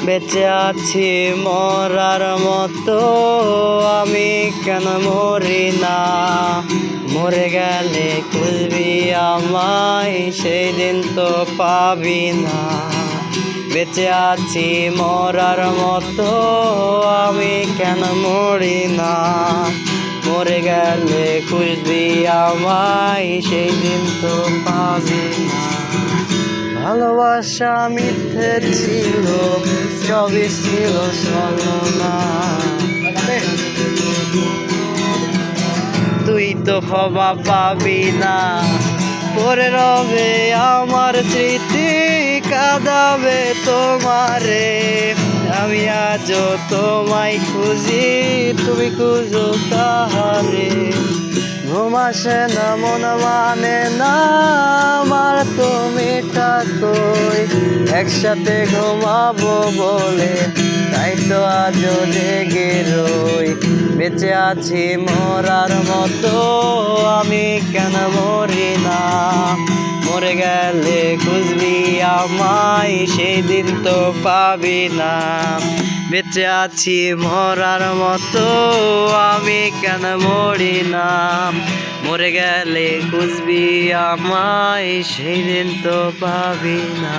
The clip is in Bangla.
বেঁচে আছি মরার মতো, আমি কেন মরি না? মরে গেলে খুঁজবি আমায়, সেই দিন তো পাবি না। বেঁচে আছি মরার মতো, আমি কেন মরি না? মরে গেলে খুঁজবি আমায়, সেই দিন তো পাবি না। ভালোবাসা মিথ্যে ছিল, সবই ছিল ছলনা। তুই তো ক্ষমা পাবি না, পরে রবে আমার স্মৃতি, কাঁদাবে তোমারে। আমি আজও তোমায় খুঁজি, তুমি খুঁজো তাহারে। ঘুম আসে না, মন মানে না আমার, তুমি কই? একসাথে ঘুমাবো বলে, তাই তো আজও জেগে রই। বেঁচে আছি মরার মতো, আমি কেন মরি না? মরে গেলে খুঁজবি আমায়, সেই দিন তো পাবি না। বেঁচে আছি মরার মতো, আমি কেন মরি না? মরে গেলে খুঁজবি আমায়, সেই দিন তো পাবি না।